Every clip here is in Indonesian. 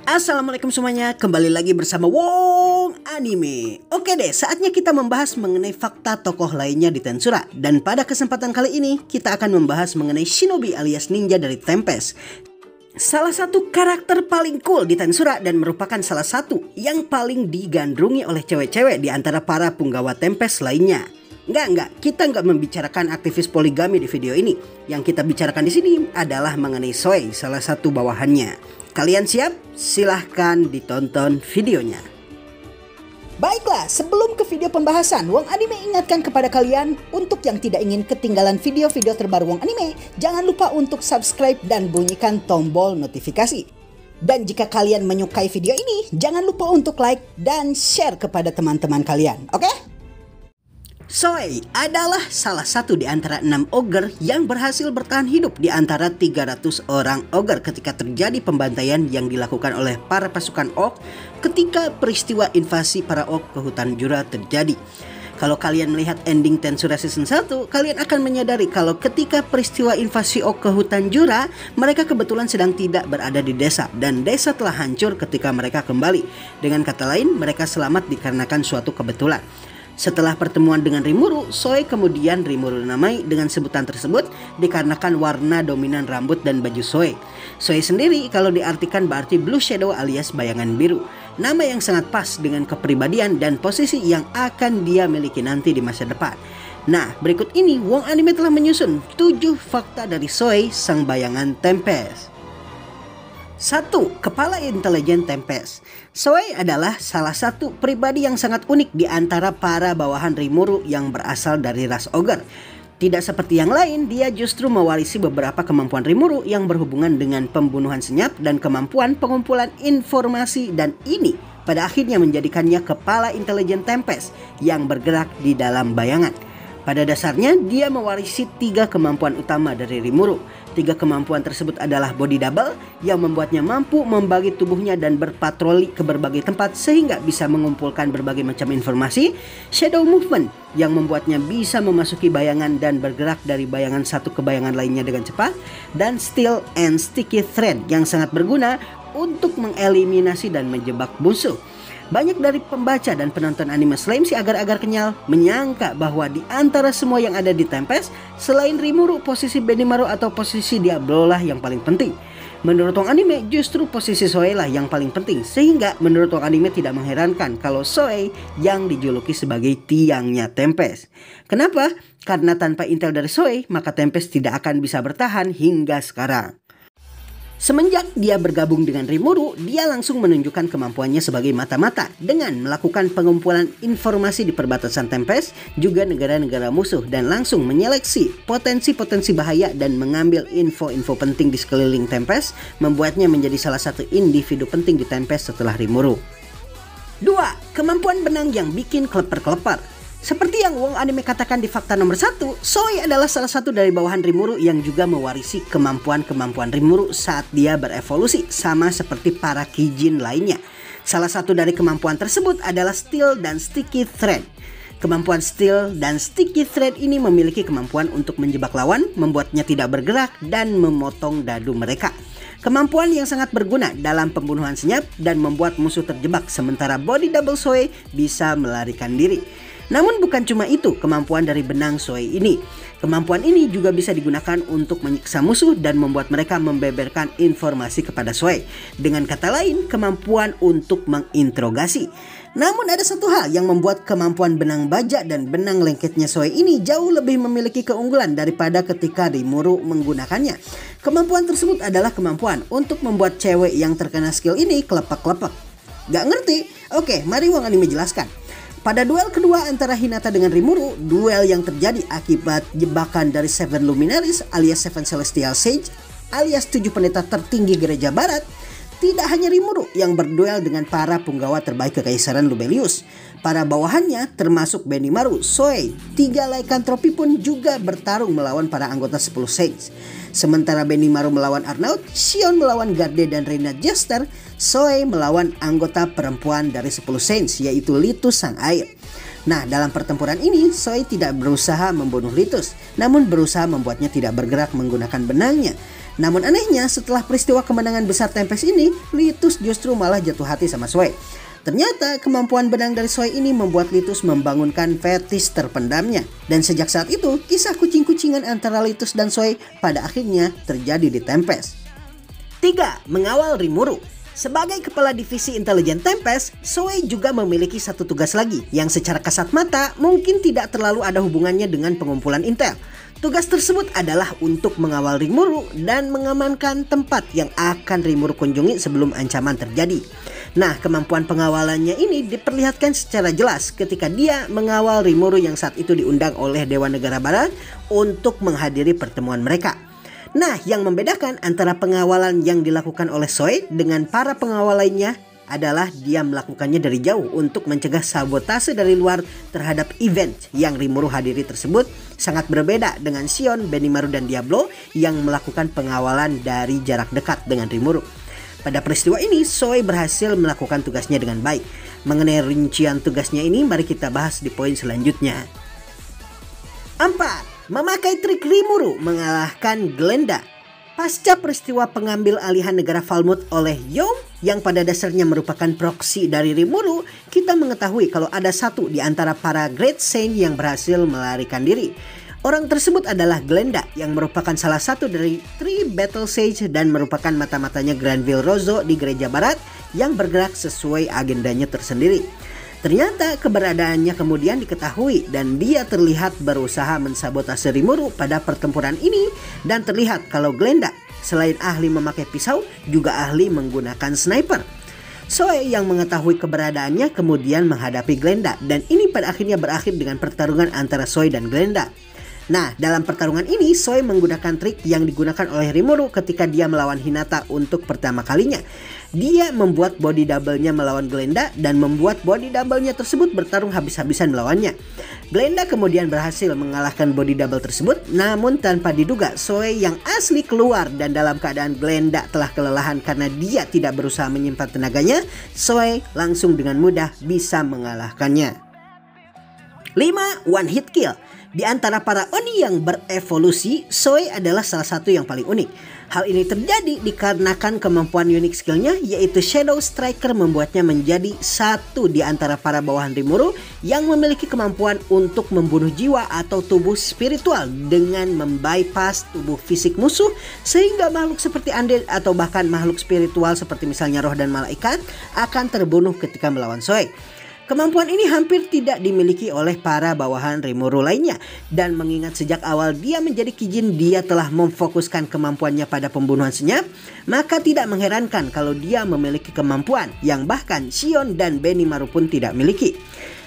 Assalamualaikum semuanya, kembali lagi bersama Wong Anime. Oke deh, saatnya kita membahas mengenai fakta tokoh lainnya di Tensura. Dan pada kesempatan kali ini, kita akan membahas mengenai Shinobi alias ninja dari Tempest. Salah satu karakter paling cool di Tensura dan merupakan salah satu yang paling digandrungi oleh cewek-cewek di antara para punggawa Tempest lainnya. Kita nggak membicarakan aktivis poligami di video ini. Yang kita bicarakan di sini adalah mengenai Soe, salah satu bawahannya. Kalian siap? Silahkan ditonton videonya. Baiklah, sebelum ke video pembahasan, Wong Anime ingatkan kepada kalian untuk yang tidak ingin ketinggalan video-video terbaru Wong Anime, jangan lupa untuk subscribe dan bunyikan tombol notifikasi. Dan jika kalian menyukai video ini, jangan lupa untuk like dan share kepada teman-teman kalian, oke? Soe adalah salah satu di antara 6 ogre yang berhasil bertahan hidup di antara 300 orang ogre ketika terjadi pembantaian yang dilakukan oleh para pasukan orc ketika peristiwa invasi para orc ke hutan Jura terjadi. Kalau kalian melihat ending Tensura Season 1, kalian akan menyadari kalau ketika peristiwa invasi orc ke hutan Jura, mereka kebetulan sedang tidak berada di desa dan desa telah hancur ketika mereka kembali. Dengan kata lain, mereka selamat dikarenakan suatu kebetulan. Setelah pertemuan dengan Rimuru, Soe kemudian Rimuru namai dengan sebutan tersebut dikarenakan warna dominan rambut dan baju Soe. Soe sendiri kalau diartikan berarti Blue Shadow alias bayangan biru. Nama yang sangat pas dengan kepribadian dan posisi yang akan dia miliki nanti di masa depan. Nah, berikut ini Wong Anime telah menyusun 7 fakta dari Soe, sang bayangan Tempest. 1. Kepala intelijen Tempest. Soe adalah salah satu pribadi yang sangat unik di antara para bawahan Rimuru yang berasal dari ras ogre. Tidak seperti yang lain, dia justru mewarisi beberapa kemampuan Rimuru yang berhubungan dengan pembunuhan senyap dan kemampuan pengumpulan informasi, dan ini pada akhirnya menjadikannya kepala intelijen Tempest yang bergerak di dalam bayangan. Pada dasarnya dia mewarisi 3 kemampuan utama dari Rimuru. 3 kemampuan tersebut adalah body double yang membuatnya mampu membagi tubuhnya dan berpatroli ke berbagai tempat sehingga bisa mengumpulkan berbagai macam informasi, shadow movement yang membuatnya bisa memasuki bayangan dan bergerak dari bayangan satu ke bayangan lainnya dengan cepat, dan stealth and sticky thread yang sangat berguna untuk mengeliminasi dan menjebak musuh. Banyak dari pembaca dan penonton anime Slime si agar-agar kenyal menyangka bahwa di antara semua yang ada di Tempest, selain Rimuru, posisi Benimaru atau posisi Diablo lah yang paling penting. Menurut Wong Anime, justru posisi Soe lah yang paling penting, sehingga menurut Wong Anime tidak mengherankan kalau Soe yang dijuluki sebagai tiangnya Tempest. Kenapa? Karena tanpa intel dari Soe, maka Tempest tidak akan bisa bertahan hingga sekarang. Semenjak dia bergabung dengan Rimuru, dia langsung menunjukkan kemampuannya sebagai mata-mata dengan melakukan pengumpulan informasi di perbatasan Tempest, juga negara-negara musuh, dan langsung menyeleksi potensi-potensi bahaya dan mengambil info-info penting di sekeliling Tempest, membuatnya menjadi salah satu individu penting di Tempest setelah Rimuru. 2. Kemampuan benang yang bikin kleper-kleper. Seperti yang Wong Anime katakan di fakta nomor 1, Soe adalah salah satu dari bawahan Rimuru yang juga mewarisi kemampuan-kemampuan Rimuru saat dia berevolusi, sama seperti para Kijin lainnya. Salah satu dari kemampuan tersebut adalah Steel dan Sticky Thread. Kemampuan Steel dan Sticky Thread ini memiliki kemampuan untuk menjebak lawan, membuatnya tidak bergerak, dan memotong dadu mereka. Kemampuan yang sangat berguna dalam pembunuhan senyap dan membuat musuh terjebak, sementara Body Double Soe bisa melarikan diri. Namun bukan cuma itu kemampuan dari benang Soe ini. Kemampuan ini juga bisa digunakan untuk menyiksa musuh dan membuat mereka membeberkan informasi kepada Soe. Dengan kata lain, kemampuan untuk menginterogasi. Namun ada satu hal yang membuat kemampuan benang baja dan benang lengketnya Soe ini jauh lebih memiliki keunggulan daripada ketika Rimuru menggunakannya. Kemampuan tersebut adalah kemampuan untuk membuat cewek yang terkena skill ini kelepek-kelepek. Gak ngerti? Oke, mari Wong Anime jelaskan. Pada duel kedua antara Hinata dengan Rimuru, duel yang terjadi akibat jebakan dari Seven Luminaries alias Seven Celestial Sage alias 7 pendeta tertinggi gereja barat, tidak hanya Rimuru yang berduel dengan para punggawa terbaik kekaisaran Lubelius. Para bawahannya termasuk Benimaru, Soe, 3 Lycanthropy pun juga bertarung melawan para anggota 10 Sage. Sementara Benimaru melawan Arnaud, Shion melawan Garde dan Reina Jester, Soe melawan anggota perempuan dari 10 Saints yaitu Litus Sang Air. Nah, dalam pertempuran ini Soe tidak berusaha membunuh Litus, namun berusaha membuatnya tidak bergerak menggunakan benangnya. Namun anehnya setelah peristiwa kemenangan besar Tempest ini, Litus justru malah jatuh hati sama Zoe. Ternyata kemampuan benang dari Zoe ini membuat Litus membangunkan fetis terpendamnya. Dan sejak saat itu, kisah kucing-kucingan antara Litus dan Zoe pada akhirnya terjadi di Tempest. 3. Mengawal Rimuru. Sebagai kepala divisi intelijen Tempest, Zoe juga memiliki satu tugas lagi yang secara kasat mata mungkin tidak terlalu ada hubungannya dengan pengumpulan intel. Tugas tersebut adalah untuk mengawal Rimuru dan mengamankan tempat yang akan Rimuru kunjungi sebelum ancaman terjadi. Nah, kemampuan pengawalannya ini diperlihatkan secara jelas ketika dia mengawal Rimuru yang saat itu diundang oleh Dewa Negara Barat untuk menghadiri pertemuan mereka. Nah, yang membedakan antara pengawalan yang dilakukan oleh Zoe dengan para pengawal lainnya adalah dia melakukannya dari jauh untuk mencegah sabotase dari luar terhadap event yang Rimuru hadiri tersebut, sangat berbeda dengan Sion, Benimaru, dan Diablo yang melakukan pengawalan dari jarak dekat dengan Rimuru. Pada peristiwa ini, Zoe berhasil melakukan tugasnya dengan baik. Mengenai rincian tugasnya ini, mari kita bahas di poin selanjutnya. 4. Memakai trik Rimuru mengalahkan Glenda. Pasca peristiwa pengambil alihan negara Falmouth oleh Yom yang pada dasarnya merupakan proksi dari Rimuru, kita mengetahui kalau ada satu di antara para Great Saint yang berhasil melarikan diri. Orang tersebut adalah Glenda yang merupakan salah satu dari Three Battle Sage dan merupakan mata-matanya Granville Rosso di Gereja Barat yang bergerak sesuai agendanya tersendiri. Ternyata keberadaannya kemudian diketahui dan dia terlihat berusaha mensabotase Rimuru pada pertempuran ini, dan terlihat kalau Glenda selain ahli memakai pisau juga ahli menggunakan sniper. Zoe yang mengetahui keberadaannya kemudian menghadapi Glenda, dan ini pada akhirnya berakhir dengan pertarungan antara Zoe dan Glenda. Nah, dalam pertarungan ini Zoe menggunakan trik yang digunakan oleh Rimuru ketika dia melawan Hinata untuk pertama kalinya. Dia membuat body double-nya melawan Glenda dan membuat body double-nya tersebut bertarung habis-habisan melawannya. Glenda kemudian berhasil mengalahkan body double tersebut, namun tanpa diduga Zoe yang asli keluar, dan dalam keadaan Glenda telah kelelahan karena dia tidak berusaha menyimpan tenaganya, Zoe langsung dengan mudah bisa mengalahkannya. 5. One hit kill. Di antara para Oni yang berevolusi, Zoe adalah salah satu yang paling unik. Hal ini terjadi dikarenakan kemampuan unik skillnya, yaitu Shadow Striker membuatnya menjadi satu di antara para bawahan Rimuru yang memiliki kemampuan untuk membunuh jiwa atau tubuh spiritual dengan membypass tubuh fisik musuh, sehingga makhluk seperti undead atau bahkan makhluk spiritual seperti misalnya roh dan malaikat akan terbunuh ketika melawan Zoe. Kemampuan ini hampir tidak dimiliki oleh para bawahan Rimuru lainnya, dan mengingat sejak awal dia menjadi Kijin dia telah memfokuskan kemampuannya pada pembunuhan senyap, maka tidak mengherankan kalau dia memiliki kemampuan yang bahkan Sion dan Benimaru pun tidak miliki.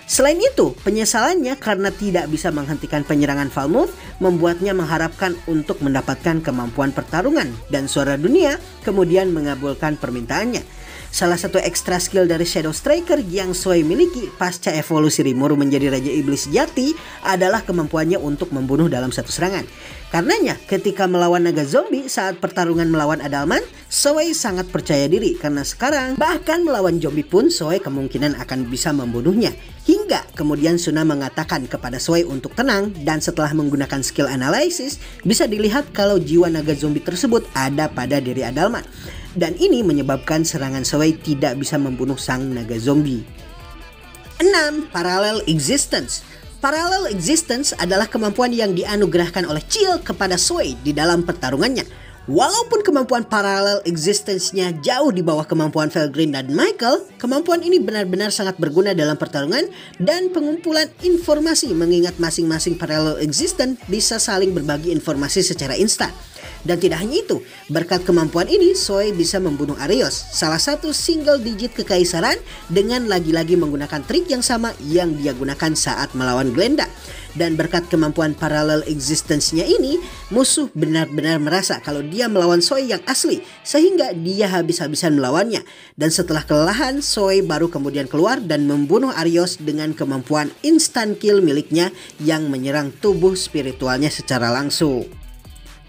Selain itu, penyesalannya karena tidak bisa menghentikan penyerangan Falmouth membuatnya mengharapkan untuk mendapatkan kemampuan pertarungan, dan suara dunia kemudian mengabulkan permintaannya. Salah satu ekstra skill dari Shadow Striker yang Zoe miliki pasca evolusi Rimuru menjadi Raja Iblis sejati adalah kemampuannya untuk membunuh dalam satu serangan. Karenanya ketika melawan naga zombie saat pertarungan melawan Adalman, Zoe sangat percaya diri karena sekarang bahkan melawan zombie pun Zoe kemungkinan akan bisa membunuhnya. Hingga kemudian Suna mengatakan kepada Zoe untuk tenang, dan setelah menggunakan skill analysis bisa dilihat kalau jiwa naga zombie tersebut ada pada diri Adalman. Dan ini menyebabkan serangan Zoe tidak bisa membunuh sang naga zombie. 6. Parallel Existence. Parallel Existence adalah kemampuan yang dianugerahkan oleh Chill kepada Zoe di dalam pertarungannya. Walaupun kemampuan Parallel Existence-nya jauh di bawah kemampuan Felgreen dan Michael, kemampuan ini benar-benar sangat berguna dalam pertarungan dan pengumpulan informasi, mengingat masing-masing Parallel Existence bisa saling berbagi informasi secara instan. Dan tidak hanya itu, berkat kemampuan ini Zoe bisa membunuh Arios, salah satu single digit kekaisaran, dengan lagi-lagi menggunakan trik yang sama yang dia gunakan saat melawan Glenda. Dan berkat kemampuan Parallel Existence-nya ini, musuh benar-benar merasa kalau dia melawan Zoe yang asli, sehingga dia habis-habisan melawannya. Dan setelah kelelahan, Zoe baru kemudian keluar dan membunuh Arios dengan kemampuan instant kill miliknya yang menyerang tubuh spiritualnya secara langsung.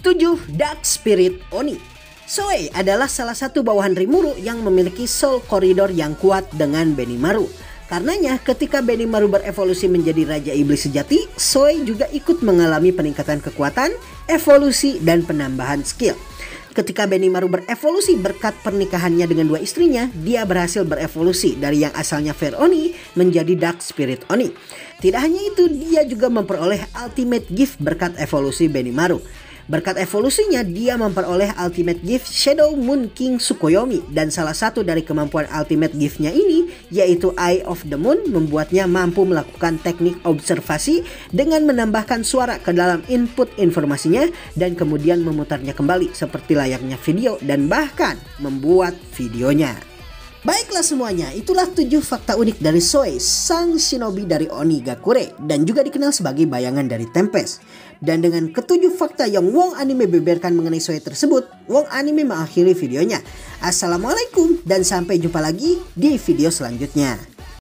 7. Dark Spirit Oni. Zoe adalah salah satu bawahan Rimuru yang memiliki soul corridor yang kuat dengan Benimaru. Karenanya ketika Benimaru berevolusi menjadi Raja Iblis sejati, Zoe juga ikut mengalami peningkatan kekuatan, evolusi, dan penambahan skill. Ketika Benimaru berevolusi berkat pernikahannya dengan dua istrinya, dia berhasil berevolusi dari yang asalnya Fair Oni menjadi Dark Spirit Oni. Tidak hanya itu, dia juga memperoleh Ultimate Gift berkat evolusi Benimaru. Berkat evolusinya, dia memperoleh Ultimate Gift Shadow Moon King Tsukuyomi, dan salah satu dari kemampuan Ultimate Gift-nya ini yaitu Eye of the Moon membuatnya mampu melakukan teknik observasi dengan menambahkan suara ke dalam input informasinya dan kemudian memutarnya kembali seperti layaknya video dan bahkan membuat videonya. Baiklah semuanya, itulah 7 fakta unik dari Soe, sang shinobi dari Onigakure dan juga dikenal sebagai bayangan dari Tempest. Dan dengan ketujuh fakta yang Wong Anime beberkan mengenai Soe tersebut, Wong Anime mengakhiri videonya. Assalamualaikum dan sampai jumpa lagi di video selanjutnya.